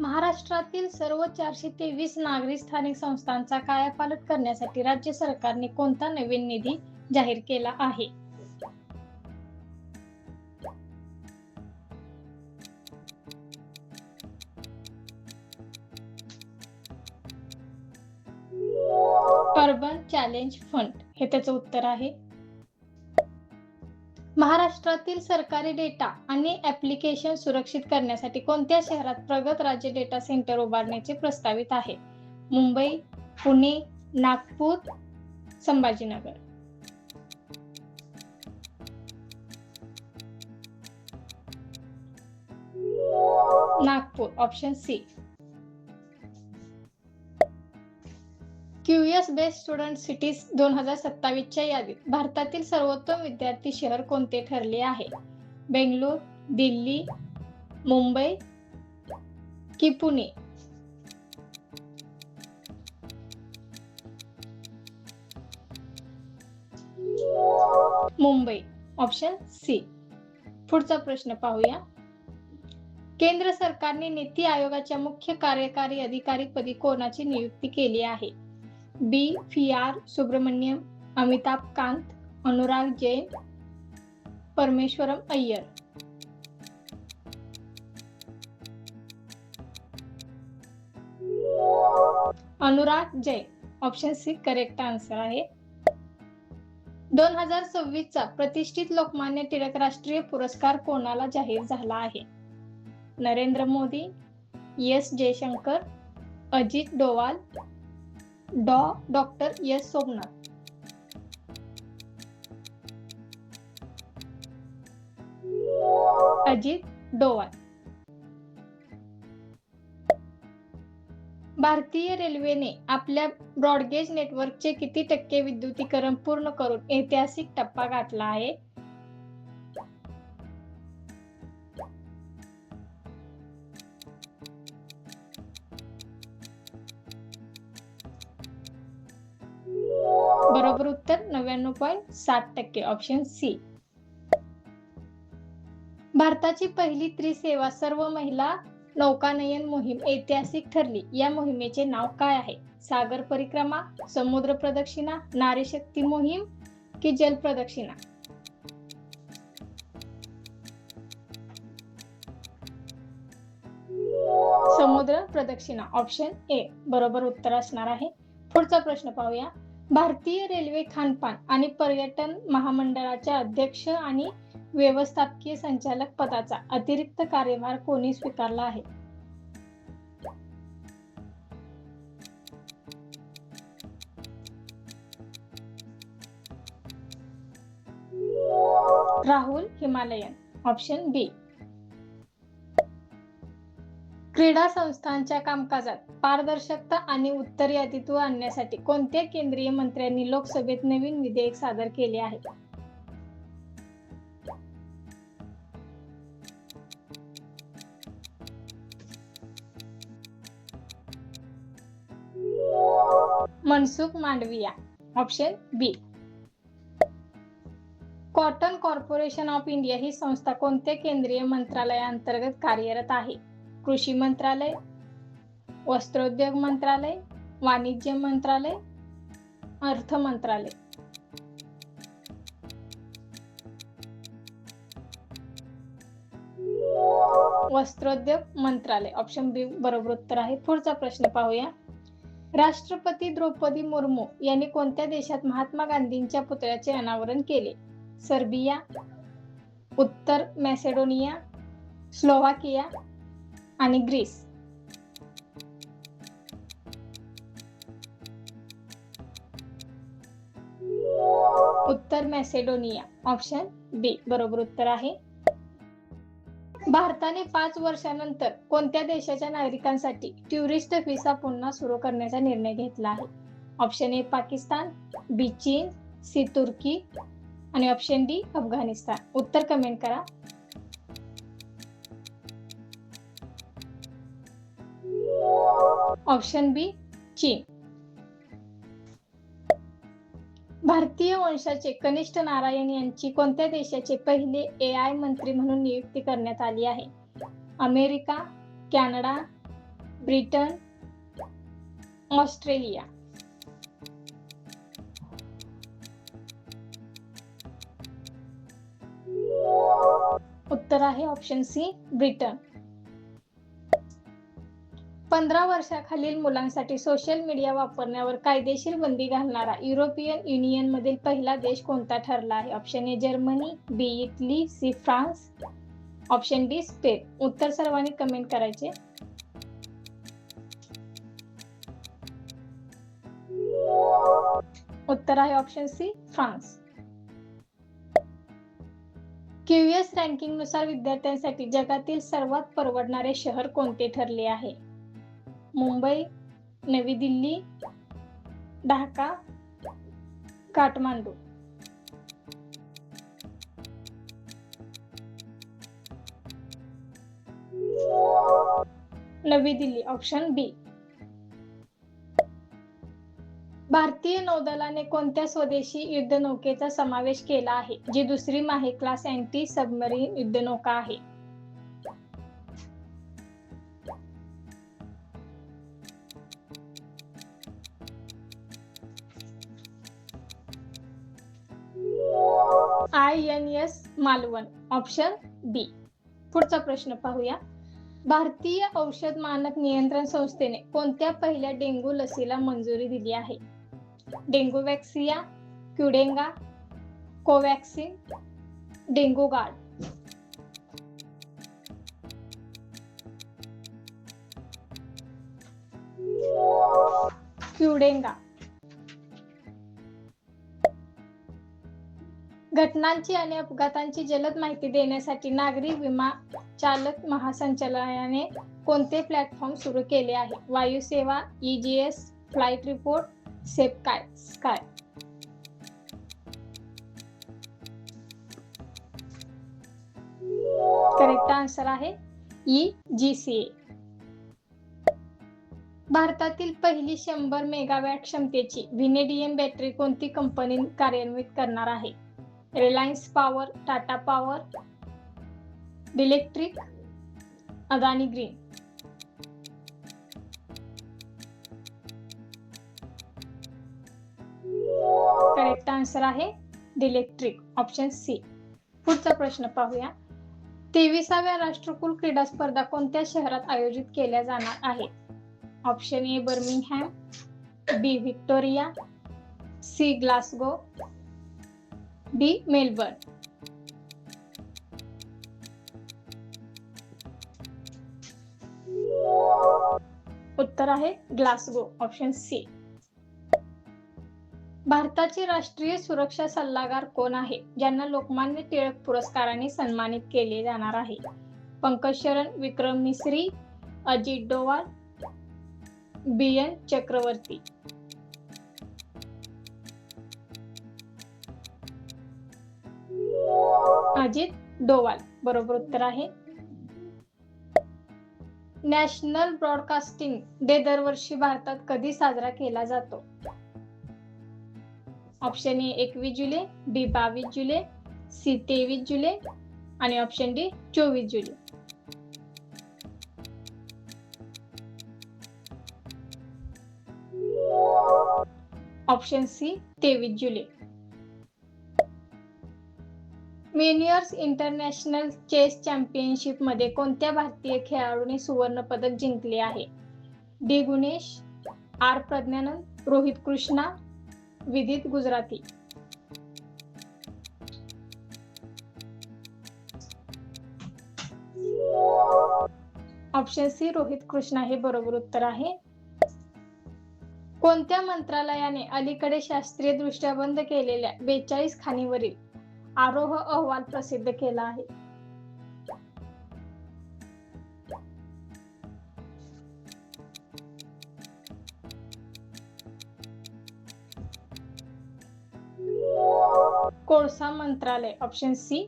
महाराष्ट्रातील सर्व 423 नागरी स्थानिक संस्थांचा कायापालट करण्यासाठी राज्य सरकारने कोणता नवीन निधी जाहीर केला आहे? अर्बन चॅलेंज फंड हे त्याचं उत्तर आहे. महाराष्ट्रातील सरकारी डेटा आणि ऍप्लिकेशन सुरक्षित करण्यासाठी कोणत्या शहरात प्रगत राज्य डेटा सेंटर उभारण्याचे प्रस्तावित आहे? Mumbai, Pune, Nagpur, Sambhajinagar. Nagpur, option C. QS best student cities 2027 च्या यादीत भारतातील सर्वोत्तम विद्यार्थी शहर कोणते ठरले आहे? बेंगलोर, दिल्ली, मुंबई की पुणे? Mumbai, option C. पुढचा प्रश्न पाहूया. केंद्र सरकारने नीती आयोगाच्या मुख्य कार्यकारी अधिकारी पदी कोणाची नियुक्ती केली आहे? B. VR. Subrahmanyam, Amitabh Kant, Anurag Jain, Parameswaram Iyer. Anurag Jain, option C correct answer आहे. 2026 चा प्रतिष्ठित लोकमान्य टिळक राष्ट्रीय पुरस्कार कोणाला जाहीर झाला आहे? Narendra Modi, S Jaishankar, Ajit Doval, doctor S Somnath. Ajit Doval. भारतीय रेल्वेने आपल्या ब्रॉडगेज नेटवर्कचे किती टक्के विद्युतीकरण पूर्ण करून ऐतिहासिक टप्पा गाठला आहे? बरोबर उत्तर 99.7%, ऑप्शन सी. भारताची पहिली त्रिसेवा सर्व महिला नौकानयन मोहीम ऐतिहासिक ठरली. या मोहिमेचे नाव काय आहे? सागर परिक्रमा, समुद्र प्रदक्षिणा, नारी शक्ती मोहीम की जल प्रदक्षिणा? समुद्र प्रदक्षिणा, ऑप्शन ए बरोबर उत्तर असणार आहे. पुढचा प्रश्न पाहूया. भारतीय रेल्वे खानपान आणि पर्यटन महामंडळाच्या अध्यक्ष आणि व्यवस्थापकीय संचालक पदाचा अतिरिक्त कार्यभार कोणी स्वीकारला आहे? राहुल हिमालयन, ऑप्शन बी. क्रीडा संस्थांच्या कामकाजात पारदर्शकता आणि उत्तरदायित्व आणण्यासाठी कोणत्या केंद्रीय मंत्र्यांनी लोकसभेत नवीन विधेयक सादर केले आहे? Mansukh Mandaviya, option B. Cotton Corporation of India ही संस्था कोणत्या केंद्रीय मंत्रालयाअंतर्गत कार्यरत आहे? कृषी मंत्रालय, वस्त्रोद्योग मंत्रालय, वाणिज्य मंत्रालय, अर्थ मंत्रालय. वस्त्रोद्योग मंत्रालय, ऑप्शन बी बरोबर उत्तर आहे. पुढचा प्रश्न पाहूया. राष्ट्रपती द्रौपदी मुर्मू यांनी कोणत्या देशात महात्मा गांधींच्या पुतळ्याचे अनावरण केले? सर्बिया, उत्तर मॅसेडोनिया, स्लोव्हाकिया आणि ग्रीस. उत्तर मॅसेडोनिया, ऑप्शन बी बरोबर उत्तर आहे. भारताने 5 वर्षांनंतर कोणत्या देशाच्या नागरिकांसाठी टुरिस्ट व्हिसा पुन्हा सुरू करण्याचा निर्णय घेतला आहे? ऑप्शन ए पाकिस्तान, बी चीन, सी तुर्की आणि ऑप्शन डी अफगाणिस्तान. उत्तर कमेंट करा. ऑप्शन बी चीन. भारतीय वंशाचे कनिष्ठ नारायण यांची कोणत्या देशाचे पहिले एआय मंत्री म्हणून नियुक्ती करण्यात आली आहे? America, Canada, Britain, Australia. उत्तर आहे ऑप्शन सी ब्रिटन. 15 वर्षाखालील मुलांसाठी सोशल मीडिया वापरण्यावर कायदेशीर बंदी घालणारा युरोपियन युनियन मधील पहिला देश कोणता ठरला आहे? Option A Germany, B Italy, C France, option D Spain. उत्तर सर्वांनी कमेंट करायचे. उत्तर आहे option C France. QS ranking नुसार विद्यार्थ्यांसाठी जगातील सर्वात परवडणारे शहर कोणते ठरले आहे? मुंबई, नवी दिल्ली, ढाका, काठमांडू. नवी दिल्ली, ऑप्शन बी. भारतीय नौदलाने कोणत्या स्वदेशी युद्धनौकेचा समावेश केला आहे जी दुसरी माहे क्लास अँटी सबमरीन युद्धनौका आहे? INS मालवण, ऑप्शन बी. पुढचा प्रश्न पाहूया. भारतीय औषध मानक नियंत्रण संस्थेने कोणत्या पहिल्या डेंग्यू लसीला मंजुरी दिली आहे? Dengvaxia, Qdenga, Covaxin, dengue guard. Qdenga. घटनांची आणि अपघातांची जलद माहिती देण्यासाठी नागरी विमा चालक महासंचालनालयाने कोणते प्लॅटफॉर्म सुरू केले आहे? वायुसेवा, EGS, flight report, sky. Correct answer आहे EGCA. भारतातील पहिली 100 मेगावॅट क्षमतेची व्हिनेडियम बॅटरी कोणती कंपनी कार्यान्वित करणार आहे? Reliance power, Tata power, electric, Adani green. Correct answer आहे इलेक्ट्रिक, ऑप्शन सी. पुढचा प्रश्न पाहूया. 23व्या राष्ट्रकुल क्रीडा स्पर्धा कोणत्या शहरात आयोजित केल्या जाणार आहेत? Option A Birmingham, B Victoria, C Glasgow, D Melbourne. उत्तर आहे ग्लासगो, ऑप्शन सी. भारताचे राष्ट्रीय सुरक्षा सल्लागार कोण आहे ज्यांना लोकमान्य टिळक पुरस्काराने सन्मानित केले जाणार आहे? पंकज शरण, विक्रम मिस्री, अजित डोवाल, BN चक्रवर्ती. अजित डोवाल बरोबर उत्तर आहे. नॅशनल ब्रॉडकास्टिंग डे दरवर्षी भारतात कधी साजरा केला जातो? Option A 21 July, B 22 July, C 23 जुलै आणि ऑप्शन डी 24 जुलै. ऑप्शन सी 23 जुलै. मेनियर्स इंटरनॅशनल चेस चॅम्पियनशिप मध्ये कोणत्या भारतीय खेळाडूने सुवर्ण पदक जिंकले आहे? डी गुणेश, आर प्रज्ञानंद, रोहित कृष्णा, विदित गुजराती. ऑप्शन सी रोहित कृष्णा हे बरोबर उत्तर आहे. कोणत्या मंत्रालयाने अलीकडे शास्त्रीय दृष्ट्या बंद केलेल्या 42 खाणीवरील आरोह अहवाल प्रसिद्ध केला आहे? कोळसा मंत्रालय, ऑप्शन सी